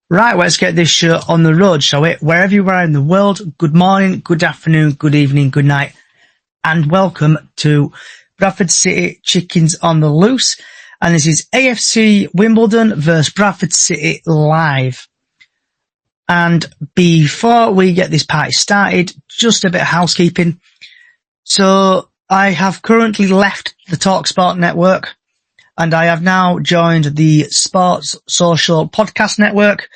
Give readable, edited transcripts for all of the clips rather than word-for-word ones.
Right, let's get this show on the road, shall we? Wherever you are in the world, good morning, good afternoon, good evening, good night, and welcome to Bradford City Chickens on the Loose. And this is AFC Wimbledon versus Bradford City live. And before we get this party started, just a bit of housekeeping. So I have currently left the TalkSport network, and I have now joined the Sports Social Podcast Network,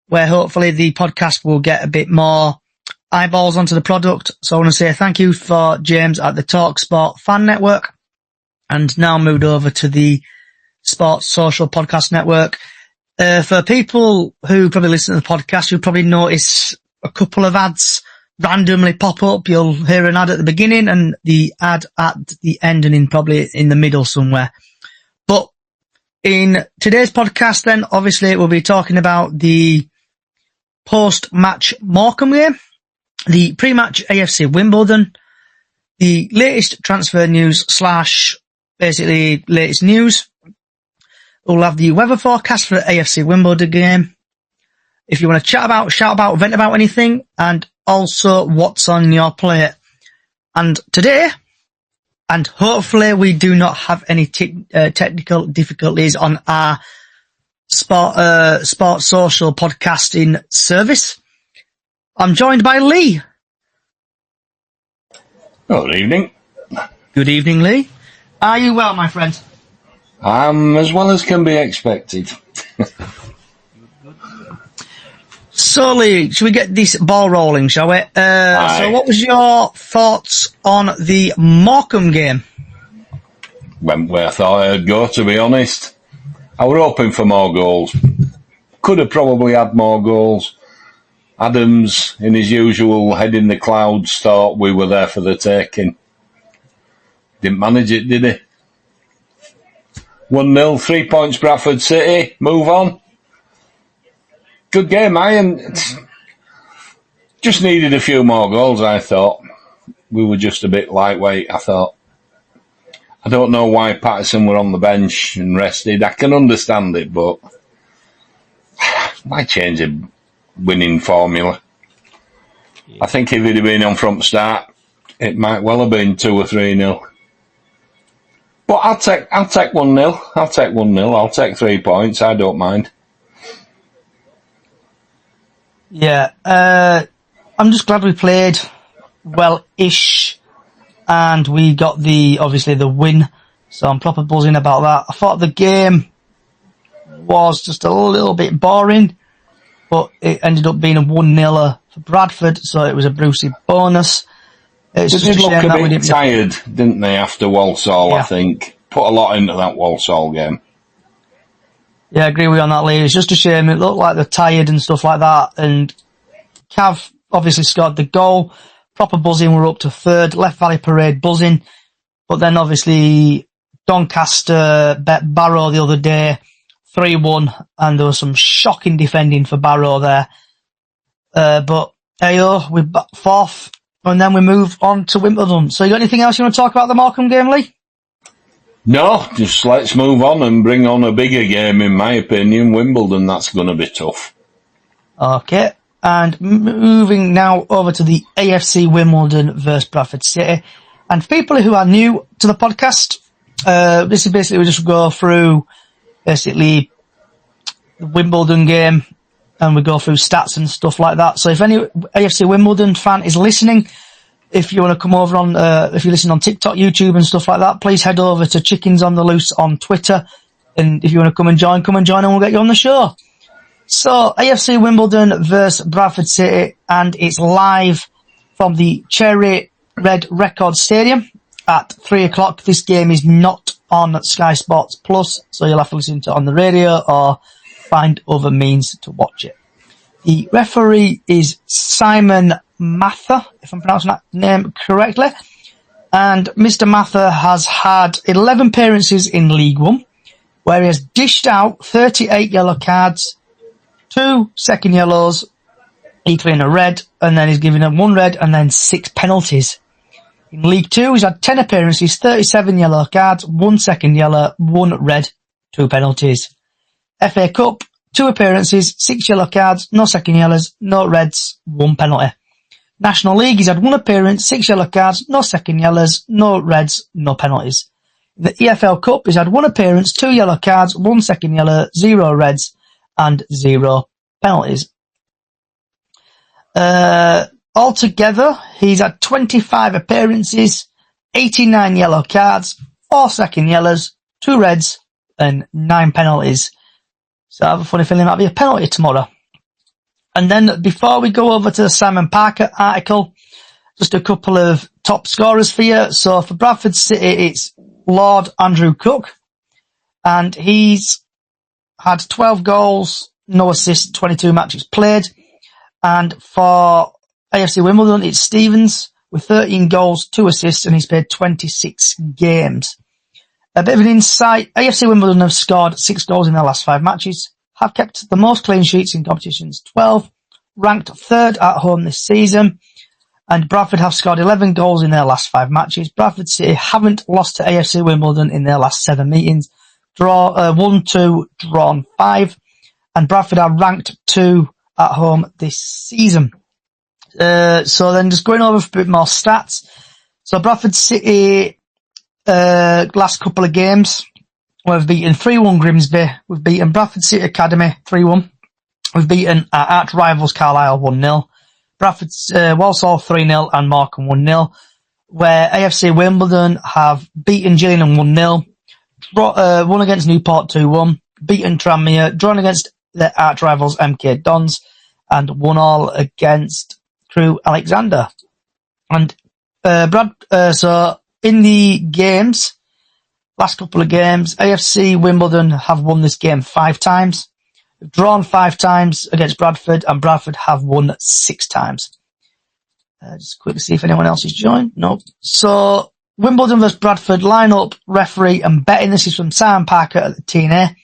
where hopefully the podcast will get a bit more eyeballs onto the product. So I want to say thank you for James at the TalkSport Fan Network, and now moved over to the Sports Social Podcast Network. For people who probably listen to the podcast, you'll probably notice a couple of ads randomly pop up. You'll hear an ad at the beginning and the ad at the end, and probably in the middle somewhere. But in today's podcast then, obviously we'll be talking about the post-match Morecambe game, the pre-match AFC Wimbledon, the latest transfer news / basically latest news. We'll have the weather forecast for the AFC Wimbledon game. If you want to chat about, shout about, vent about anything, and also what's on your plate. And today, and hopefully we do not have any technical difficulties on our Sports Social podcasting service, I'm joined by Lee. Good evening. Good evening, Lee. Are you well, my friend? I'm as well as can be expected. So, Lee, should we get this ball rolling, shall we? So what was your thoughts on the Morecambe game? Went where I thought I'd go, to be honest. I were hoping for more goals. Could have probably had more goals. Adams, in his usual head in the clouds, thought we were there for the taking. Didn't manage it, did he? 1-0, 3 points Bradford City. Move on. Good game, and just needed a few more goals, I thought. We were just a bit lightweight, I thought. I don't know why Patterson were on the bench and rested. I can understand it, but why change a winning formula? I think if he'd have been on front start, it might well have been 2 or 3-0. But I'll take 1-0. I'll take 1-0. I'll take 3 points. I don't mind. Yeah, I'm just glad we played well-ish, and we got obviously the win, so I'm proper buzzing about that. I thought the game was just a little bit boring, but it ended up being a 1-0 for Bradford, so it was a Brucey bonus. It's They did look a bit tired, didn't they, after Walsall, yeah. I think. Put a lot into that Walsall game. Yeah, I agree with you on that, Lee. It's just a shame. It looked like they're tired and stuff like that. And Cav obviously scored the goal. Proper buzzing. We're up to third. Left Valley Parade buzzing. But then obviously Doncaster bet Barrow the other day 3-1. And there was some shocking defending for Barrow there. But we're back fourth. And then we move on to Wimbledon. So you got anything else you want to talk about the Morecambe game, Lee? No, just let's move on and bring on a bigger game, in my opinion. Wimbledon, that's going to be tough. Okay, and moving now over to the AFC Wimbledon versus Bradford City. And for people who are new to the podcast, this is basically we just go through basically the Wimbledon game, and we go through stats and stuff like that. So if any AFC Wimbledon fan is listening, if you want to come over on, if you listen on TikTok, YouTube and stuff like that, please head over to Chickens on the Loose on Twitter. And if you want to come and join and we'll get you on the show. So AFC Wimbledon versus Bradford City, and it's live from the Cherry Red Record Stadium at 3:00. This game is not on Sky Sports Plus, so you'll have to listen to it on the radio or find other means to watch it. The referee is Simon Mather, if I'm pronouncing that name correctly. And Mr. Mather has had 11 appearances in League One, where he has dished out 38 yellow cards, 2 second yellows, equaling a red, and then he's given him 1 red and then 6 penalties. In League Two, he's had 10 appearances, 37 yellow cards, 1 second yellow, 1 red, 2 penalties. FA Cup, 2 appearances, 6 yellow cards, no second yellows, no reds, 1 penalty. National League, he's had 1 appearance, 6 yellow cards, no second yellows, no reds, no penalties. The EFL Cup, he's had 1 appearance, 2 yellow cards, 1 second yellow, 0 reds, and 0 penalties. Altogether, he's had 25 appearances, 89 yellow cards, 4 second yellows, 2 reds, and 9 penalties. So I have a funny feeling it might be a penalty tomorrow. And then before we go over to the Simon Parker article, just a couple of top scorers for you. So for Bradford City, it's Lord Andrew Cook, and he's had 12 goals, no assists, 22 matches played. And for AFC Wimbledon, it's Stevens with 13 goals, 2 assists, and he's played 26 games. A bit of an insight, AFC Wimbledon have scored 6 goals in their last 5 matches, have kept the most clean sheets in competitions, 12, ranked 3rd at home this season, and Bradford have scored 11 goals in their last 5 matches. Bradford City haven't lost to AFC Wimbledon in their last 7 meetings, won 2, drawn 5, and Bradford are ranked 2 at home this season. So then just going over a bit more stats. So Bradford City, last couple of games, we've beaten 3-1 Grimsby, we've beaten Bradford City Academy 3-1, we've beaten our arch rivals Carlisle 1-0, Bradford, Walsall 3-0 and Morecambe 1-0, where AFC Wimbledon have beaten Gillingham 1-0, won against Newport 2-1, beaten Tranmere, drawn against their arch rivals MK Dons, and 1-all against Crewe Alexander. And so in the games, last couple of games, AFC Wimbledon have won this game 5 times. They've drawn 5 times against Bradford, and Bradford have won 6 times. Just quickly see if anyone else is joined. No. So Wimbledon vs Bradford line-up, referee, and betting. This is from Simon Parker at the TNA.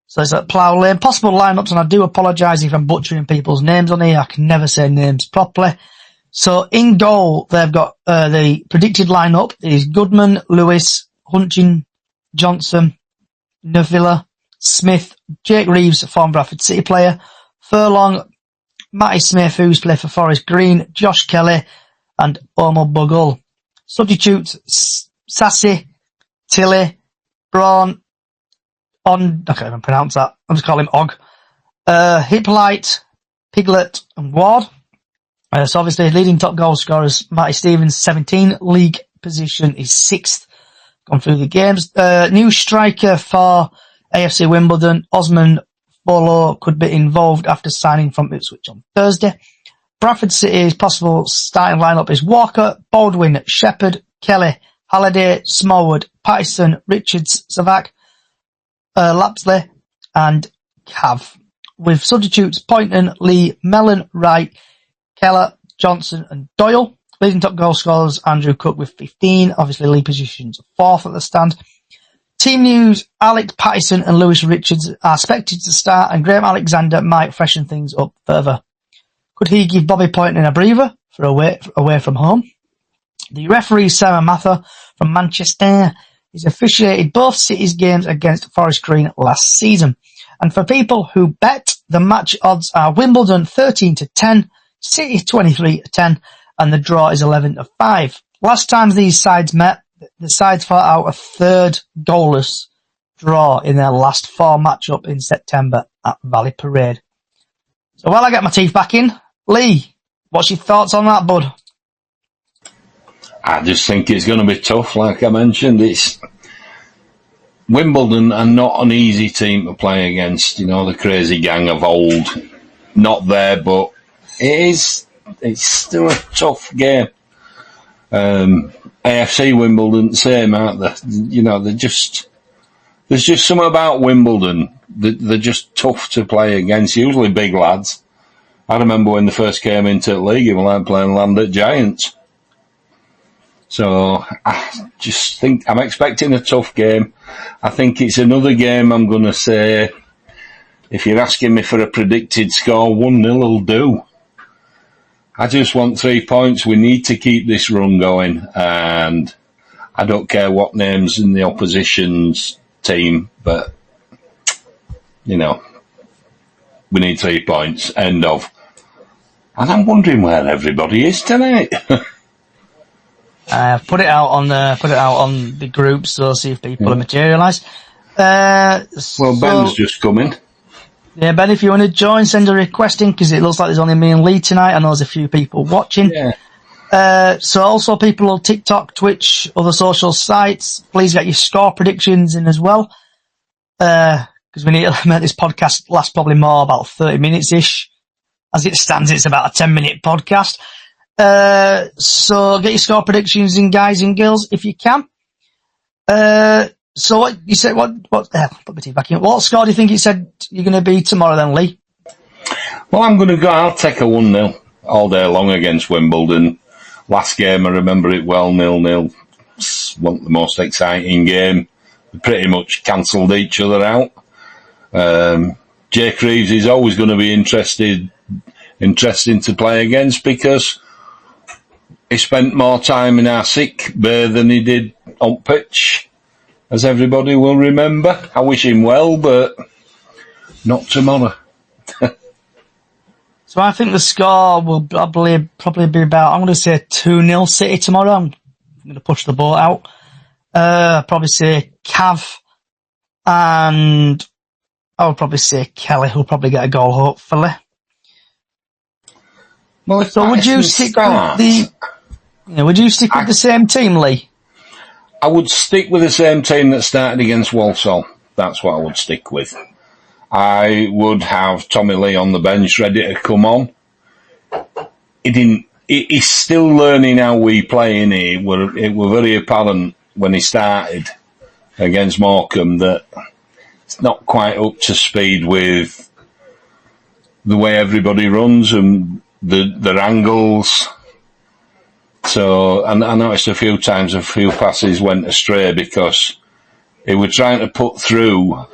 So it's at Plough Lane. Possible lineups, and I do apologise if I'm butchering people's names on here. I can never say names properly. So in goal, they've got the predicted lineup is Goodman, Lewis, Hunchin, Johnson, Nevilla, Smith, Jake Reeves, former Bradford City player, Furlong, Matty Smith, who's played for Forest Green, Josh Kelly, and Omar Bogle. Substitutes Sassy, Tilly, Braun, I can't even pronounce that. I'll just call him Og. Hippolyte, Piglet, and Ward. So obviously, leading top goal scorers, Matty Stevens, 17. League position is 6th. Gone through the games. New striker for AFC Wimbledon, Osman Bolo, could be involved after signing from Ipswich on Thursday. Bradford City's possible starting lineup is Walker, Baldwin, Shepherd, Kelly, Halliday, Smallwood, Patterson, Richards, Savak, Lapsley, and Cav. With substitutes Poynton, Lee, Mellon, Wright, Keller, Johnson, and Doyle. Leading top goal scorers, Andrew Cook with 15. Obviously, league positions 4th at the stand. Team news, Alex Patterson and Lewis Richards are expected to start, and Graham Alexander might freshen things up further. Could he give Bobby Poynton a breather for away from home? The referee, Sarah Mather from Manchester, has officiated both City's games against Forest Green last season. And for people who bet, the match odds are Wimbledon 13-10, City 23-10, and the draw is 11-5. Last time these sides met, the sides fought out a 3rd goalless draw in their last 4 matchup in September at Valley Parade. So while I get my teeth back in, Lee, what's your thoughts on that, bud? I just think it's going to be tough, like I mentioned. It's Wimbledon are not an easy team to play against. You know, the crazy gang of old, not there, but it's still a tough game. AFC Wimbledon, same, aren't they? You know, there's just something about Wimbledon that they're just tough to play against, usually big lads. I remember when they first came into the league, it was like playing Land at Giants. So I just think I'm expecting a tough game. I think it's another game I'm going to say, if you're asking me for a predicted score, 1-0 will do. I just want 3 points. We need to keep this run going, and I don't care what name's in the opposition's team, but we need 3 points. End of. And I'm wondering where everybody is tonight. Put it out on the group, so see if people are materialised. Well, Ben's just coming. Yeah, Ben, if you want to join, send a request in, because it looks like there's only me and Lee tonight. I know there's a few people watching. Yeah. So also people on TikTok, Twitch, other social sites, please get your score predictions in as well. Because we need to make this podcast last probably more about 30 minutes-ish. As it stands, it's about a 10-minute podcast. So get your score predictions in, guys and girls, if you can. So what you said, put my teeth back in. What score do you think you said you're going to be tomorrow then, Lee? Well, I'll take a 1-0 all day long against Wimbledon. Last game, I remember it well, 0-0. Wasn't the most exciting game. We pretty much cancelled each other out. Jake Reeves is always going to be interesting to play against, because he spent more time in our sick bay than he did on pitch, as everybody will remember. I wish him well, but not tomorrow. So I think the score will probably be about, I'm going to say 2-0 City tomorrow. I'm going to push the boat out. I'll probably say Cav, and I would probably say Kelly, who'll probably get a goal, hopefully. Well, so would you stick with the same team, Lee? I would stick with the same team that started against Walsall. That's what I would stick with. I would have Tommy Lee on the bench, ready to come on. He's still learning how we play, innit? It were very apparent when he started against Morecambe that it's not quite up to speed with the way everybody runs and their angles. So, and I noticed a few times a few passes went astray because he was trying to put through,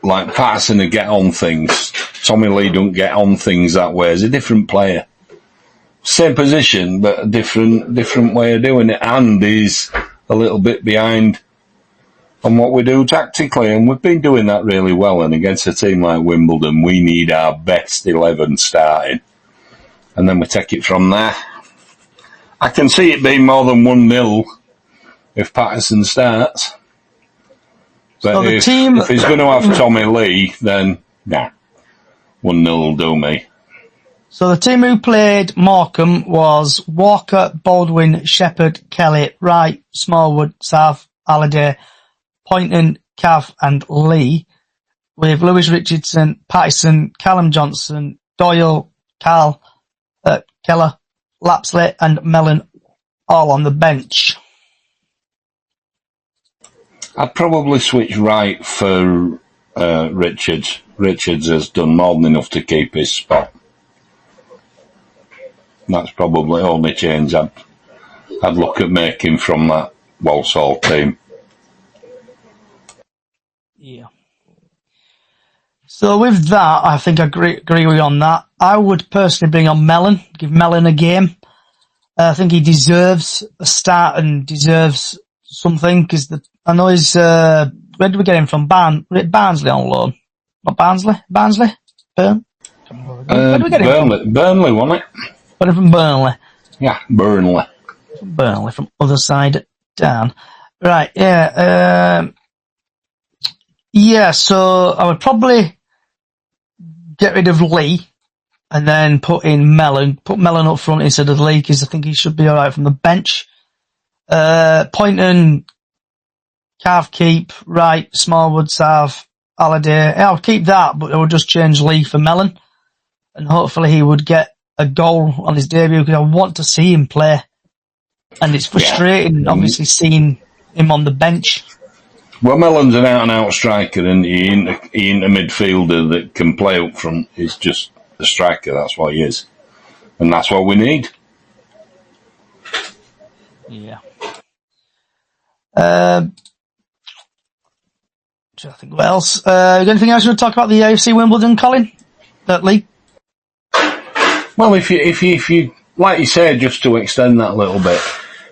like Patterson to get on things. Tommy Lee don't get on things that way. He's a different player. Same position, but a different way of doing it, and he's a little bit behind on what we do tactically, and we've been doing that really well. And against a team like Wimbledon, we need our best 11 starting, and then we take it from there. I can see it being more than 1-0 if Patterson starts. But so if he's going to have Tommy Lee, then nah, 1-0 will do me. So the team who played Morecambe was Walker, Baldwin, Shepherd, Kelly, Wright, Smallwood, Sav, Halliday, Poynton, Cav and Lee, with Lewis Richardson, Patterson, Callum Johnson, Doyle, Keller, Lapsley and Mellon all on the bench. I'd probably switch Wright for Richards. Richards has done more than enough to keep his spot. That's probably the only change I'd look at making from that Walsall team. Yeah. So with that, I think I agree with you on that. I would personally bring on Mellon, give Mellon a game. I think he deserves a start and deserves something, because I know he's, where did we get him from? Barnsley on loan. Not Barnsley? Where did we get him from? Burnley, wasn't it? Got him from Burnley. Yeah, Burnley. From other side down. Right, yeah. So I would probably get rid of Lee and then put in Mellon. Put Mellon up front instead of Lee, because I think he should be alright from the bench. Poynton, Cav keep, Wright, Smallwood, Sav, Halliday. I would keep that, but I would just change Lee for Mellon. And hopefully he would get a goal on his debut, because I want to see him play. And it's frustrating, obviously, seeing him on the bench. Well, Mellon's an out-and-out striker, and he ain't a midfielder that can play up front. He's just a striker, that's what he is. And that's what we need. Yeah. I think what else? You got anything else you want to talk about the AFC Wimbledon, Colin? Lee? Well, if you, like you said, just to extend that a little bit,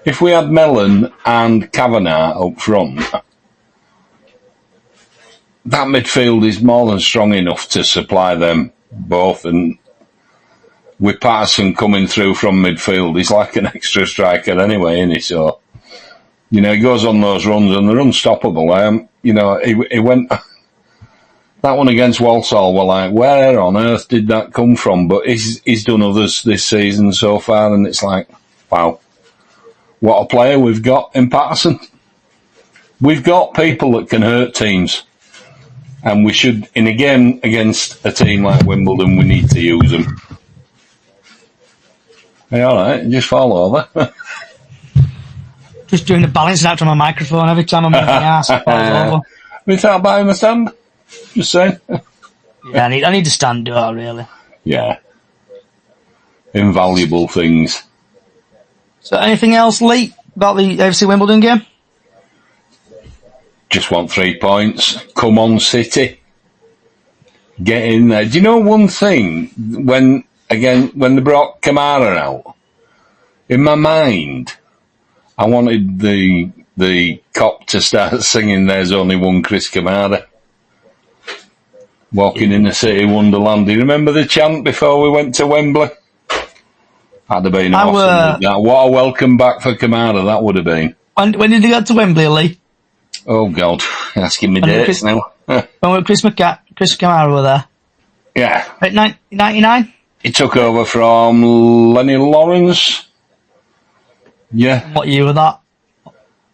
if we had Mellon and Kavanagh up front, that midfield is more than strong enough to supply them both, and with Patterson coming through from midfield, he's like an extra striker anyway, isn't he? So, he goes on those runs and they're unstoppable. He went, that one against Walsall, we're like, where on earth did that come from? But he's done others this season so far, and it's like, wow, what a player we've got in Patterson. We've got people that can hurt teams. And we should, in a game against a team like Wimbledon, we need to use them. Hey, all right, just fall over. Just doing the balancing act on my microphone every time I'm moving my ass. Falls over. We thought about him a stand? Just saying. Yeah, I need to stand, do I, really? Yeah. Invaluable things. So anything else, Lee, about the AFC Wimbledon game? Just want 3 points. Come on, City. Get in there. Do you know one thing? When they brought Kamara out, in my mind, I wanted the cop to start singing "There's Only One Chris Kamara." Walking in the city wonderland. Do you remember the chant before we went to Wembley? That'd have been awesome. What a welcome back for Kamara that would have been. When did they get to Wembley, Lee? Oh, God. You're asking me dates now. When Chris Kamara were there? Yeah. 99? He took over from Lenny Lawrence. Yeah. What year was that?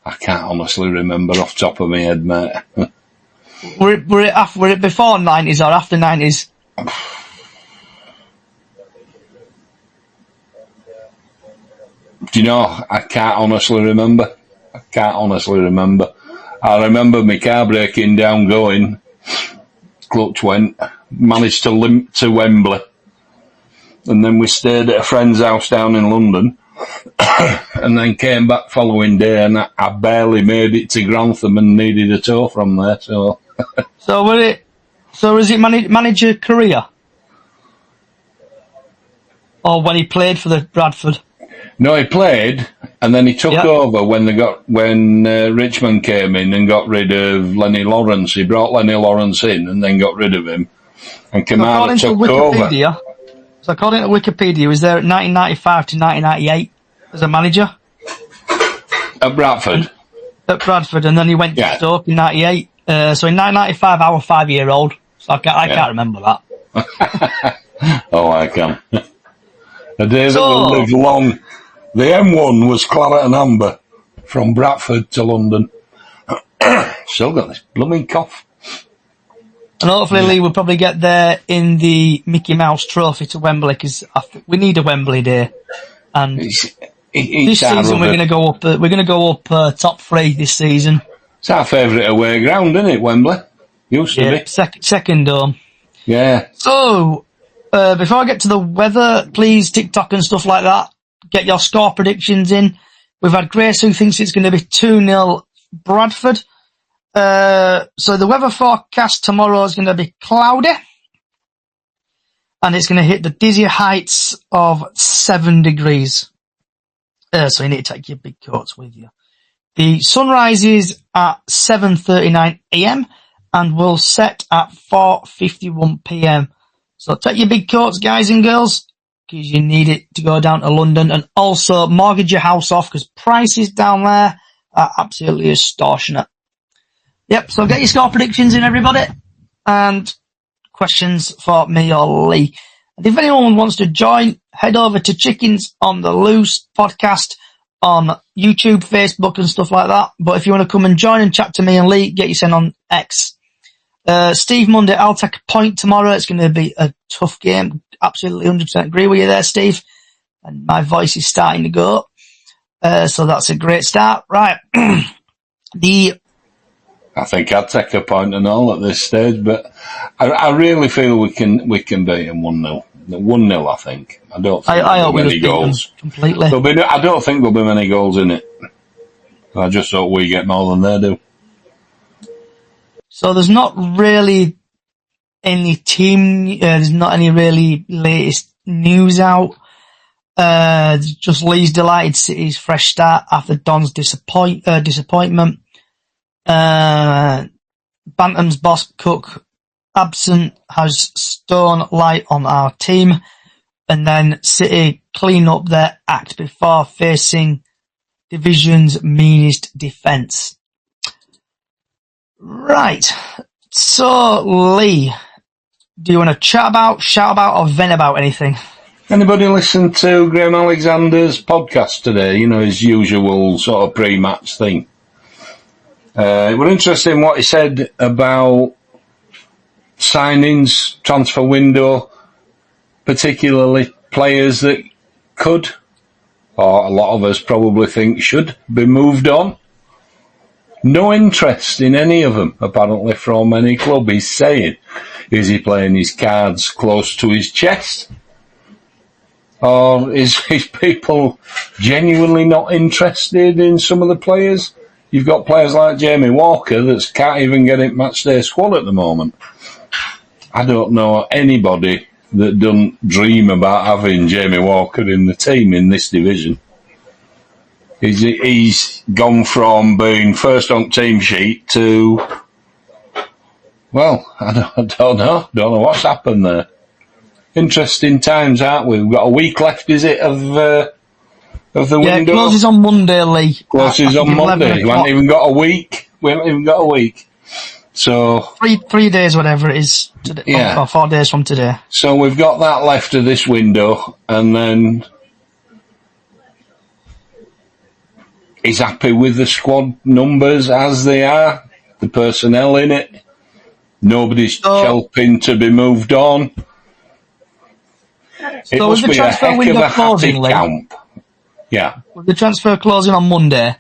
I can't honestly remember off the top of my head, mate. Were it before 90s or after 90s? Do you know, I can't honestly remember. I remember my car breaking down going, clutch went, managed to limp to Wembley, and then we stayed at a friend's house down in London, and then came back following day, and I barely made it to Grantham and needed a tow from there, so... So was it manage your career? Or when he played for the Bradford? No, he played, and then he took over when Richmond came in and got rid of Lenny Lawrence. He brought Lenny Lawrence in and then got rid of him, and Kamara took over. So according to Wikipedia, he was there at 1995 to 1998 as a manager at Bradford. And then he went to Stoke in 98. So in 1995, I was 5-year-old, so I can't remember that. Oh, I can. A day that will live long. The M1 was claret and amber from Bradford to London. Still got this blooming cough. And hopefully Lee will probably get there in the Mickey Mouse Trophy to Wembley, because we need a Wembley day. And this season we're going to go up. We're going to go up top 3 this season. It's our favourite away ground, isn't it, Wembley? Used to be. Second dome. Yeah. So, before I get to the weather, please, TikTok and stuff like that, get your score predictions in. We've had Grace who thinks it's going to be 2-0 Bradford. So the weather forecast tomorrow is going to be cloudy. And it's going to hit the dizzy heights of 7 degrees. So you need to take your big coats with you. The sun rises at 7:39 a.m. and will set at 4:51 p.m. So take your big coats, guys and girls, because you need it to go down to London, and also mortgage your house off, because prices down there are absolutely extortionate. Yep, so get your score predictions in, everybody, and questions for me or Lee. And if anyone wants to join, head over to Chickens on the Loose podcast on YouTube, Facebook and stuff like that. But if you want to come and join and chat to me and Lee, get you sent on X. Steve Monday, I'll take a point tomorrow. It's going to be a tough game. Absolutely 100% agree with you there, Steve. And my voice is starting to go. So that's a great start. Right. I think I'd take a point and all at this stage, but I really feel we can beat them 1-0. 1-0, I think. I don't think there'll be many goals. Completely. I don't think there'll be many goals in it. I just hope we get more than they do. So there's not really any there's not any really latest news out. Just Lee's delighted City's fresh start after Don's disappointment. Bantam's boss Cook absent has Stone light on our team. And then City clean up their act before facing division's meanest defence. Right. So, Lee, do you want to shout about, or vent about anything? Anybody listen to Graham Alexander's podcast today? You know, his usual sort of pre-match thing. It was interesting what he said about signings, transfer window, particularly players that could, or a lot of us probably think should, be moved on. No interest in any of them, apparently, from any club. He's saying, is he playing his cards close to his chest? Or is people genuinely not interested in some of the players? You've got players like Jamie Walker that can't even get in matchday squad at the moment. I don't know anybody that doesn't dream about having Jamie Walker in the team in this division. He's gone from being first on team sheet to, well, I don't know. Don't know what's happened there. Interesting times, aren't we? We've got a week left, is it, of the window? Yeah, it closes on Monday, Lee. Closes on Monday. We haven't even got a week. So 3 days, whatever it is, today, yeah. or 4 days from today. So we've got that left of this window, and then he's happy with the squad numbers as they are, the personnel in it. Nobody's helping to be moved on. It so must be a heck of a happy camp. Yeah. With the transfer closing on Monday,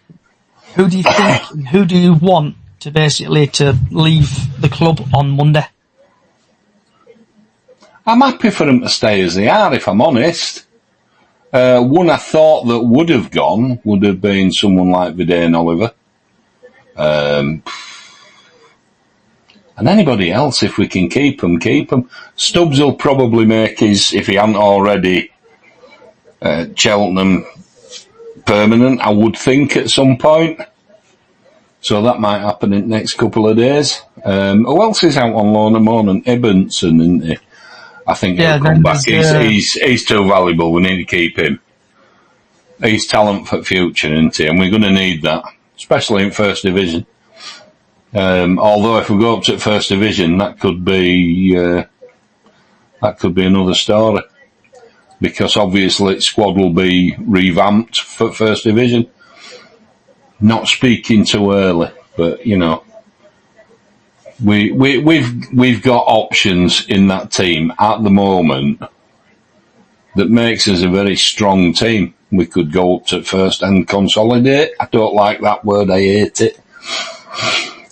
who do you think, who do you want to basically to leave the club on Monday? I'm happy for them to stay as they are, if I'm honest. One I thought that would have gone would have been someone like Vidane Oliver. And anybody else, if we can keep them. Stubbs will probably make his, if he hasn't already, Cheltenham permanent, I would think, at some point. So that might happen in the next couple of days. Who else is out on loan at the moment? Ebenson, isn't he? I think he'll come back. He's too valuable. We need to keep him. He's talent for the future, isn't he? And we're going to need that, especially in First Division. Although if we go up to First Division, that could be another story, because obviously squad will be revamped for First Division. Not speaking too early, but you know, we've got options in that team at the moment that makes us a very strong team. We could go up to first and consolidate. I don't like that word. I hate it.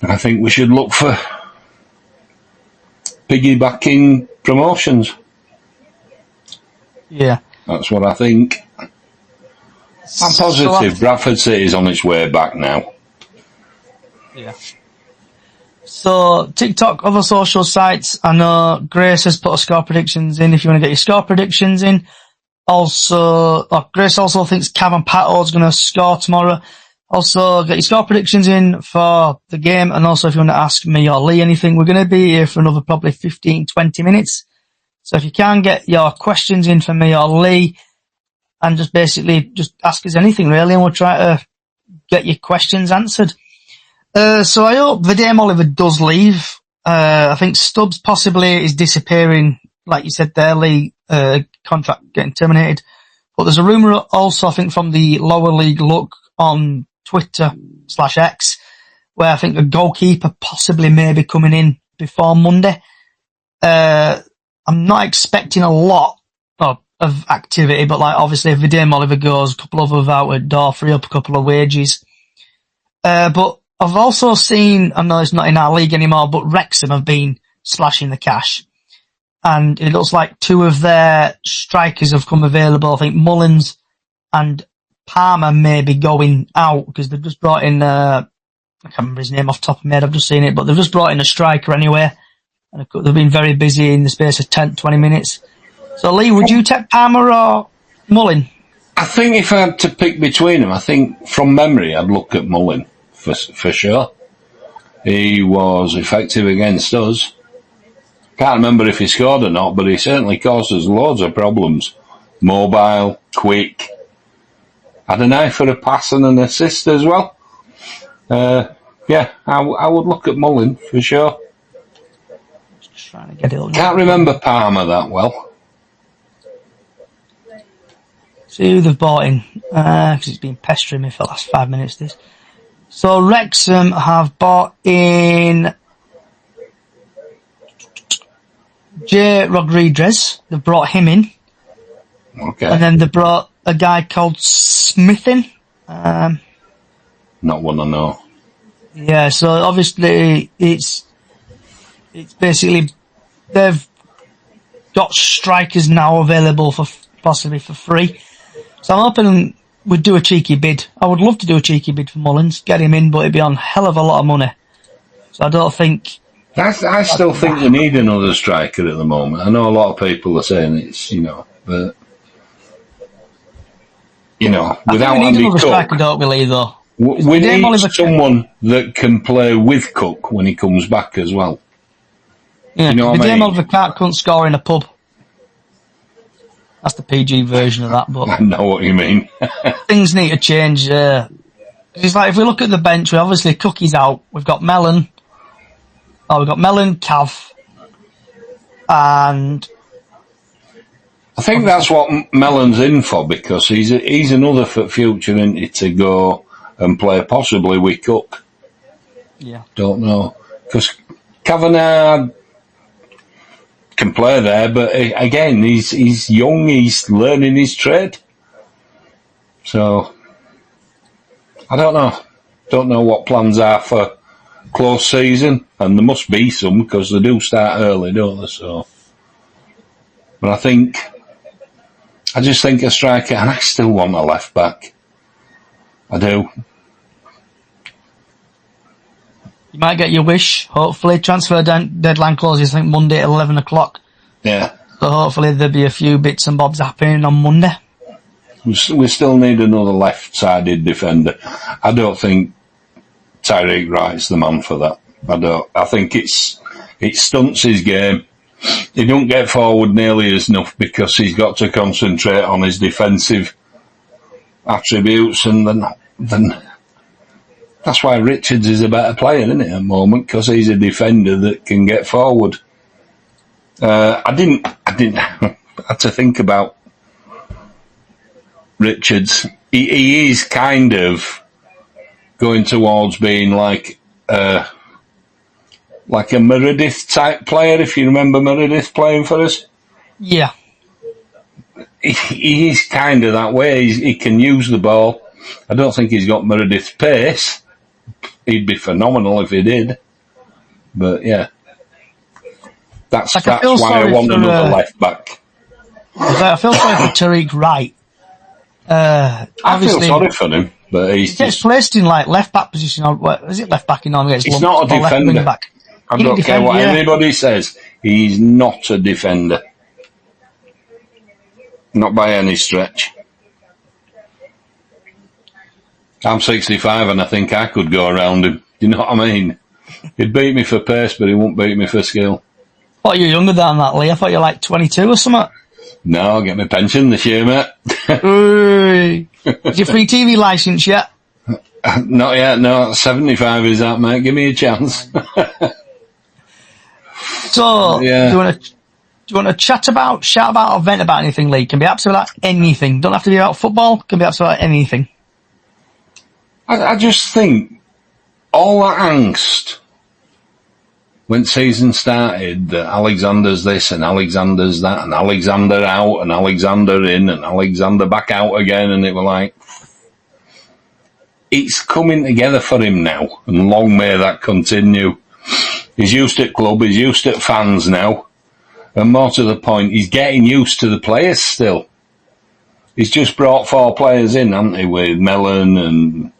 I think we should look for piggybacking promotions. Yeah. That's what I think. I'm positive Bradford City is on its way back now. Yeah. So, TikTok, other social sites, I know Grace has put her score predictions in if you want to get your score predictions in. Also, Grace also thinks Cavan Pato's going to score tomorrow. Also, get your score predictions in for the game, and also if you want to ask me or Lee anything, we're going to be here for another probably 15, 20 minutes. So if you can get your questions in for me or Lee, and just basically just ask us anything really, and we'll try to get your questions answered. So I hope Vidame Oliver does leave. I think Stubbs possibly is disappearing, like you said there, Lee, contract getting terminated. But there's a rumour also, I think, from the lower league look on Twitter/X, where I think a goalkeeper possibly may be coming in before Monday. I'm not expecting a lot of activity, but like obviously if Vidame Oliver goes, a couple of us out at door, free up a couple of wages. But I've also seen, I know it's not in our league anymore, but Wrexham have been splashing the cash. And it looks like two of their strikers have come available. I think Mullins and Palmer may be going out because they've just brought in, I can't remember his name off the top of my head, I've just seen it, but they've just brought in a striker anyway. And they've been very busy in the space of 10, 20 minutes. So Lee, would you take Palmer or Mullin? I think if I had to pick between them, I think from memory I'd look at Mullin for sure. he was effective against us. Can't remember if he scored or not, but he certainly caused us loads of problems. Mobile, quick, had an eye for a pass and an assist as well. Yeah, I would look at Mullin for sure. Just trying to get it. Can't remember Palmer that well. See who they've bought in, because it's been pestering me for the last 5 minutes. This. So Wrexham have bought in J. Rodriguez. They've brought him in. Okay. And then they brought a guy called Smith in. Not one I know. Yeah, so obviously it's basically they've got strikers now available for possibly for free. So I'm hoping we'd do a cheeky bid. I would love to do a cheeky bid for Mullins, get him in, but it'd be on a hell of a lot of money. So I don't think... I still think we need another striker at the moment. I know a lot of people are saying it's, but... without we need Andy another Cook... striker, don't we, Lee, though? We need someone that can play with Cook when he comes back as well. Yeah, you know what I mean? Oliver couldn't score in a pub. That's the PG version of that, but... I know what you mean. Things need to change. It's like, if we look at the bench, we obviously Cookie's out. We've got Mellon. We've got Mellon, Cav, and... I think that's what Mellon's in for, because he's another for future entity to go and play possibly with Cook. Yeah. Don't know. Because Kavanagh can play there, but again, he's young, he's learning his trade. So, I don't know. Don't know what plans are for close season, and there must be some, because they do start early, don't they? So, but I just think a striker, and I still want a left back. I do. You might get your wish, hopefully. Transfer deadline closes, I think, Monday at 11 o'clock. Yeah. So hopefully there'll be a few bits and bobs happening on Monday. We still need another left-sided defender. I don't think Tyreek Wright's the man for that. I think it stunts his game. He don't get forward nearly as enough because he's got to concentrate on his defensive attributes, and then that's why Richards is a better player, isn't it, at the moment, because he's a defender that can get forward. I didn't have to think about Richards. He is kind of going towards being like a Meredith type player, if you remember Meredith playing for us. Yeah. He is kind of that way. He can use the ball. I don't think he's got Meredith's pace. He'd be phenomenal if he did. But yeah. That's why I want another left back. I feel sorry for Tariq Wright. I feel sorry for him, but he gets placed in like left back position, or is it left back in on? He's not a defender. I don't care what anybody says. He's not a defender. Not by any stretch. I'm 65 and I think I could go around him. You know what I mean? He'd beat me for pace, but he won't beat me for skill. I thought you were younger than that, Lee. I thought you were like 22 or something. No, I'll get my pension this year, mate. Is your free TV licence yet? Not yet, no. 75 is that, mate. Give me a chance. So, yeah. Do you want to shout about or vent about anything, Lee? Can be absolutely about anything. Don't have to be about football. Can be absolutely about anything. I just think all that angst when season started, that Alexander's this and Alexander's that and Alexander out and Alexander in and Alexander back out again, and it were like, it's coming together for him now, and long may that continue. He's used to club, he's used to fans now, and more to the point, he's getting used to the players still. He's just brought 4 players in, hasn't he, with Mellon and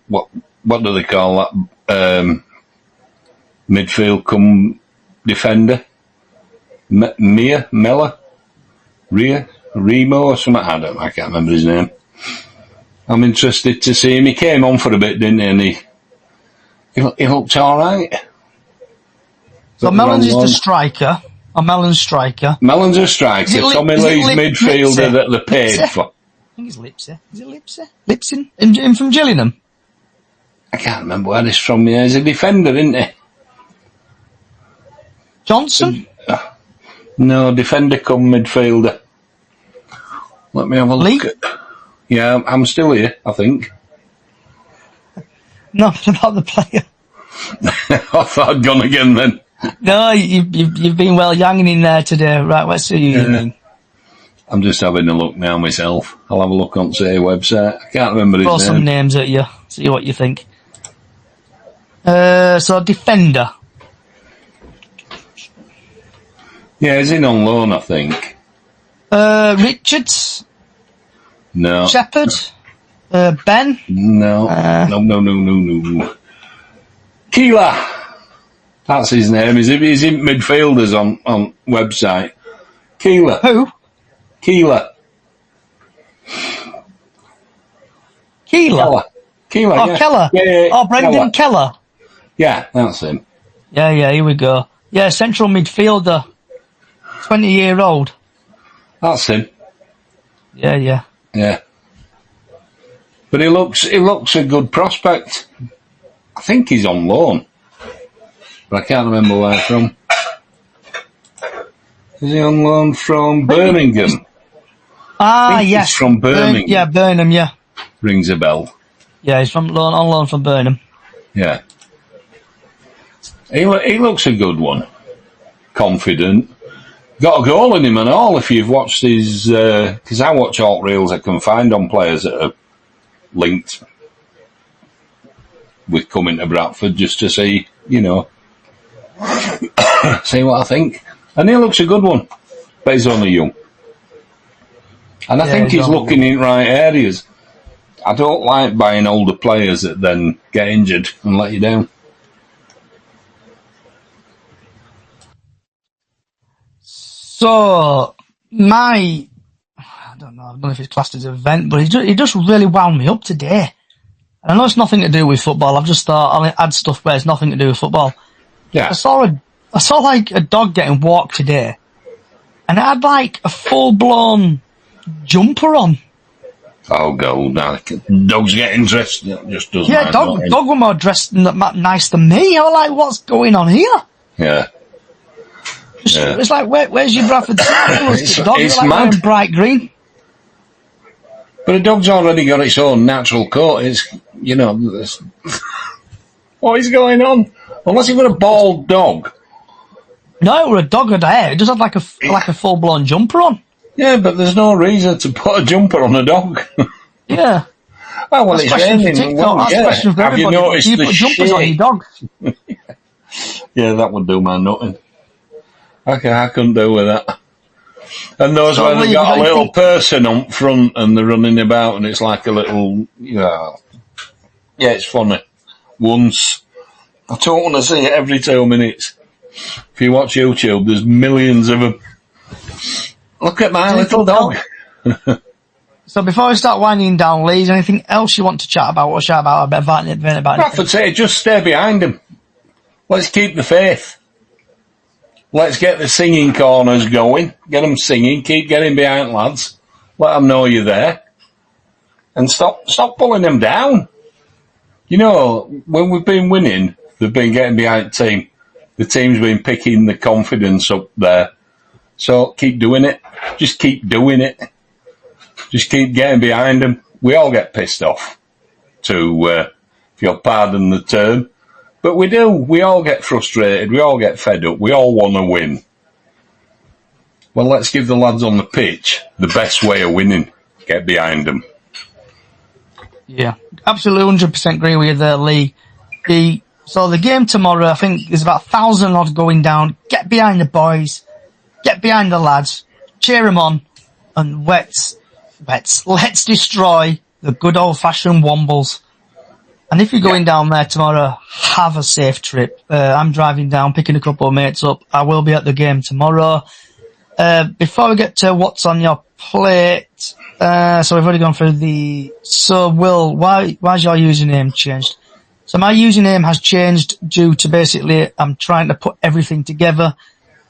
what do they call that? Midfield come defender? Mella? Remo or something? I can't remember his name. I'm interested to see him. He came on for a bit, didn't he? And he he looked all right. So Mellons is the striker. Or Mellon's striker. Mellon's a striker. Tommy Lee's midfielder that they paid for. I think it's Lipsy. Is it Lipsy? Lipson? Him from Gillingham? I can't remember where he's from. Yeah, he's a defender, isn't he? Johnson? No, defender come midfielder. Let me have a look. Yeah, I'm still here, I think. No, about the player. I thought I'd gone again then. No, you've been well younging in there today. Right, let's see who you mean. I'm just having a look now myself. I'll have a look on City website. I can't remember his name. Throw some names at you. See what you think. So defender. Yeah, he's in on loan, I think. Richards. No. Shepherd. Ben. No. No. Keeler. That's his name. He's in midfielders on website. Keeler. Who? Keeler. Keeler. Keeler. Oh, Yeah. Keller. Yeah. Oh, Brendan Keller. Yeah, that's him. Yeah, here we go. Yeah, central midfielder. 20-year-old. That's him. Yeah. Yeah. But he looks a good prospect. I think he's on loan. But I can't remember where from. Is he on loan from Birmingham? Yes. He's from Birmingham. Burnham, yeah. Rings a bell. Yeah, he's on loan from Burnham. Yeah. He looks a good one. Confident. Got a goal in him and all, if you've watched his... Because I watch alt reels I can find on players that are linked with coming to Bradford, just to see, see what I think. And he looks a good one. But he's only young. And I think he's looking in right areas. I don't like buying older players that then get injured and let you down. So, I don't know if it's classed as an event, but he just really wound me up today. And I know it's nothing to do with football. I've just thought I'll add stuff where it's nothing to do with football. Yeah. I saw like a dog getting walked today, and it had like a full-blown jumper on. Oh, God, dogs getting dressed, just doesn't Yeah, dog were more dressed nice than me. I was like, what's going on here? Yeah. It's like, where's your Bradford dog? It's like mad. Bright green. But a dog's already got its own natural coat. It's, what is going on? Unless you've got a bald dog. No, it was a dog with hair. It just had like a full-blown jumper on. Yeah, but there's no reason to put a jumper on a dog. Yeah. Well, it's raining. Well, yeah. Have you noticed you the put jumpers on your dogs? Yeah, that would do my nutting. Okay, I couldn't do with that. And those where they got a little person on front and they're running about and it's like a little, yeah, it's funny. Once, I don't want to see it every 2 minutes. If you watch YouTube, there's millions of them. Look at my little dog. So before we start winding down, Lee, is there anything else you want to chat about or shout about Bradford City, just stay behind them. Let's keep the faith. Let's get the singing corners going. Get them singing. Keep getting behind lads. Let them know you're there. And stop pulling them down. When we've been winning, they've been getting behind the team. The team's been picking the confidence up there. So keep doing it. Just keep doing it. Just keep getting behind them. We all get pissed off, if you'll pardon the term. But we do. We all get frustrated. We all get fed up. We all want to win. Well, let's give the lads on the pitch the best way of winning. Get behind them. Yeah, absolutely 100% agree with you there, Lee. So the game tomorrow, I think there's about 1,000 odds going down. Get behind the boys. Get behind the lads. Cheer them on. And let's destroy the good old-fashioned Wombles. And if you're going down there tomorrow, have a safe trip. I'm driving down, picking a couple of mates up. I will be at the game tomorrow. Before we get to what's on your plate, so we've already gone through So Will, why's your username changed? So my username has changed due to basically I'm trying to put everything together.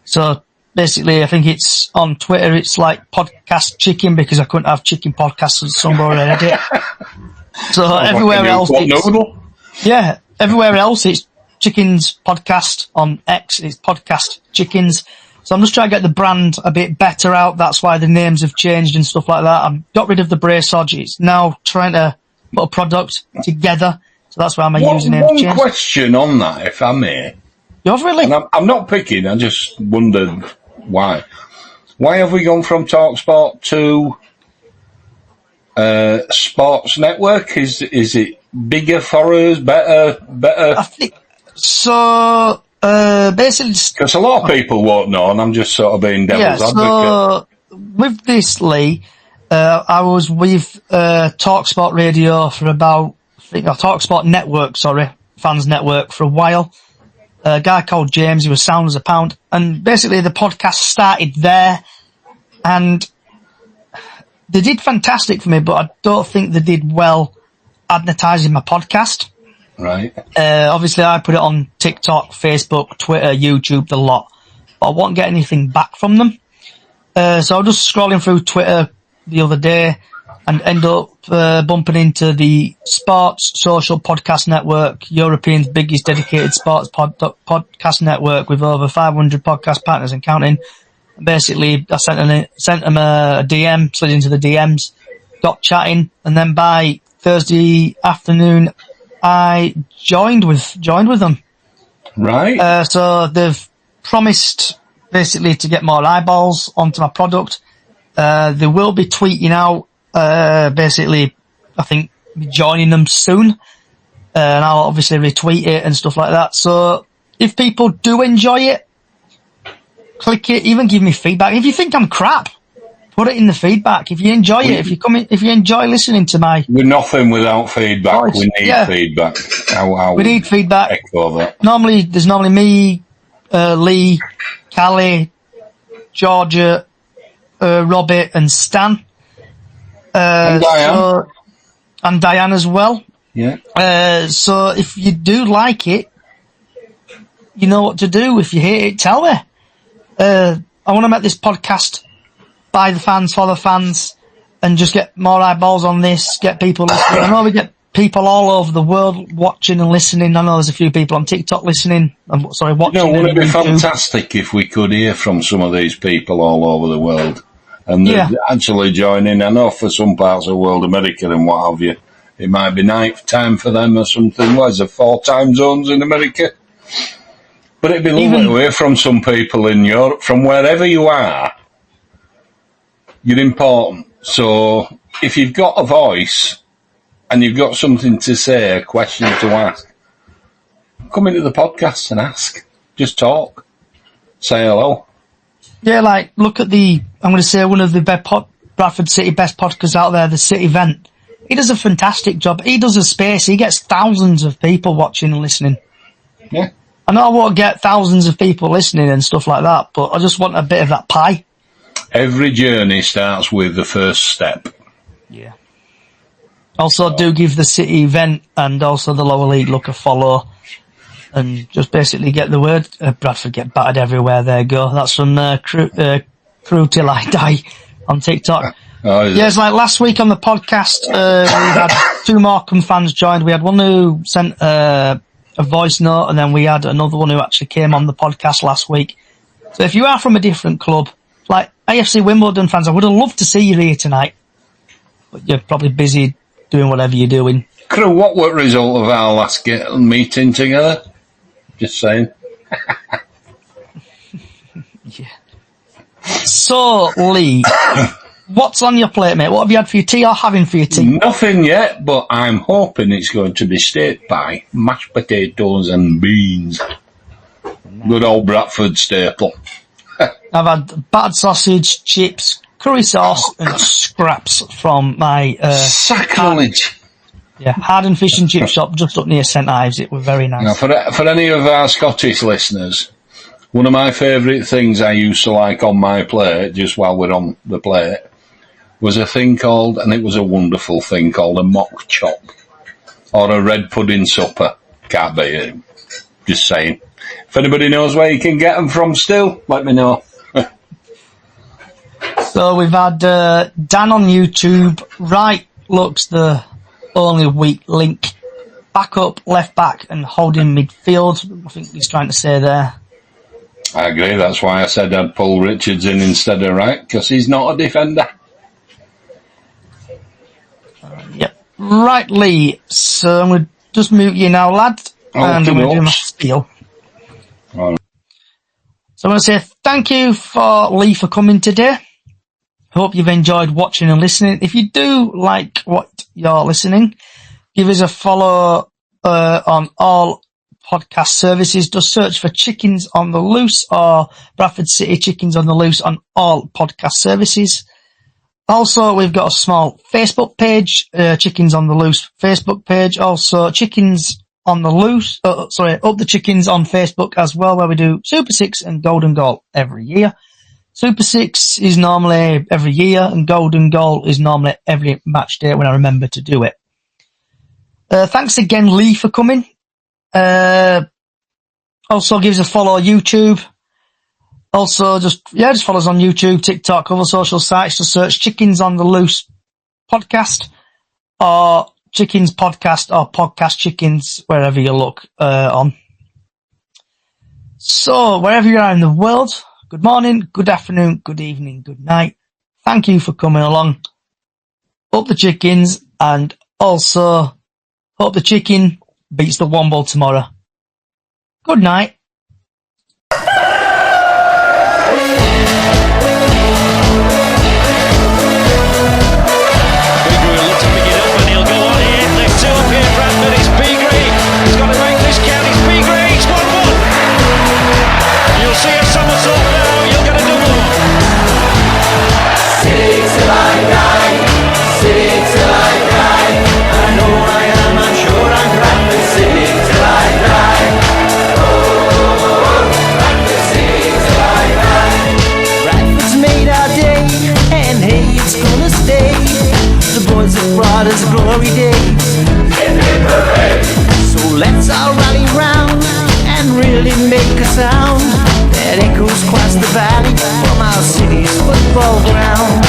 So basically I think it's on Twitter, it's like Podcast Chicken because I couldn't have Chicken Podcasts with somebody edit. So Sounds everywhere like else, everywhere else it's Chickens Podcast. On X, it's Podcast Chickens. So I'm just trying to get the brand a bit better out. That's why the names have changed and stuff like that. I've got rid of the braceage. It's now trying to put a product together. So that's why my username changed. One question on that, if I may. You've really? And I'm not picking, I just wondered why. Why have we gone from TalkSport to Sports Network? Is it bigger for us, better? I think so. Basically, because a lot of people won't know, and I'm just sort of being devil's advocate. So with this, Lee, I was with TalkSport Radio for about, TalkSport Network, Fans Network for a while. A guy called James, he was sound as a pound, and basically the podcast started there, and they did fantastic for me, but I don't think they did well advertising my podcast. Right. Obviously I put it on TikTok, Facebook, Twitter, YouTube, the lot, but I won't get anything back from them. So I was just scrolling through Twitter the other day and end up bumping into the Sports Social Podcast Network, European's biggest dedicated sports podcast network with over 500 podcast partners and counting. Basically, I sent them a DM, slid into the DMs, got chatting, and then by Thursday afternoon, I joined with them. Right. So they've promised basically to get more eyeballs onto my product. They will be tweeting out, basically, I think, joining them soon. And I'll obviously retweet it and stuff like that. So if people do enjoy it, click it, even give me feedback. If you think I'm crap, put it in the feedback. If you enjoy it, if you enjoy listening to we're nothing without feedback. voice, We need feedback. We need feedback. Echo that. There's normally me, Lee, Callie, Georgia, Robert and Stan. And Diane. And Diane as well. Yeah. So if you do like it, you know what to do. If you hate it, tell me. I want to make this podcast by the fans, for the fans, and just get more eyeballs on this, get people listening. I know we get people all over the world watching and listening. I know there's a few people on TikTok listening. Watching. Wouldn't it be fantastic if we could hear from some of these people all over the world? And they're actually joining. I know for some parts of the world, America and what have you, it might be night time for them or something. What is it, 4 time zones in America? But it'd be lovely to hear from some people in Europe, from wherever you are. You're important. So if you've got a voice and you've got something to say, a question to ask, come into the podcast and ask. Just talk. Say hello. Yeah, like, look at I'm going to say one of the Bradford City best podcasts out there, the City Vent. He does a fantastic job. He does a space. He gets thousands of people watching and listening. Yeah. I know I won't get thousands of people listening and stuff like that, but I just want a bit of that pie. Every journey starts with the first step. Yeah. Also, do give the City Vent and also the lower league look a follow. And just basically get the word. Bradford get battered everywhere they go. That's from Crew Till I Die on TikTok. It's like last week on the podcast, we had 2 Morecambe fans joined. We had one who sent a voice note, and then we had another one who actually came on the podcast last week. So if you are from a different club, like AFC Wimbledon fans, I would have loved to see you here tonight. But you're probably busy doing whatever you're doing. Crew, what were the result of our last meeting together? Just saying. Yeah. So, Lee, what's on your plate, mate? What have you had for your tea or having for your tea? Nothing yet, but I'm hoping it's going to be steak pie, mashed potatoes and beans. Good old Bradford staple. I've had battered sausage, chips, curry sauce, and scraps from my sacrilege. Harden Fish and Chip Shop just up near St Ives. It was very nice. Now, for any of our Scottish listeners, one of my favourite things I used to like on my plate, just while we're on the plate, was a thing called, and it was a wonderful thing called a mock chop, or a red pudding supper. Can't beat it. Just saying. If anybody knows where you can get them from still, let me know. So we've had Dan on YouTube. Right looks the only weak link. Back up, left back, and holding midfield. I think he's trying to say there. I agree. That's why I said I'd pull Richards in instead of Wright, because he's not a defender. Yep. Right, Lee. So I'm going to just mute you now, lad. And I'm going to do my spiel. All right. So I want to say thank you for Lee for coming today. Hope you've enjoyed watching and listening. If you do like what you're listening, give us a follow on all podcast services. Just search for Chickens on the Loose or Bradford City Chickens on the Loose on all podcast services. Also, we've got a small Facebook page, Chickens on the Loose Facebook page. Also, Chickens on the Loose, Up the Chickens on Facebook as well, where we do Super 6 and Golden Goal every year. Super 6 is normally every year, and Golden Goal is normally every match day when I remember to do it. Thanks again, Lee, for coming. Also, give us a follow on YouTube. Also, just follow us on YouTube, TikTok, other social sites. Just search Chickens on the Loose podcast or Chickens podcast or podcast Chickens, wherever you look on. So, wherever you are in the world, good morning, good afternoon, good evening, good night. Thank you for coming along. Up the Chickens, and also hope the chicken beats the Womble tomorrow. Good night. As glory days. So let's all rally round and really make a sound that echoes across the valley from our city's football ground.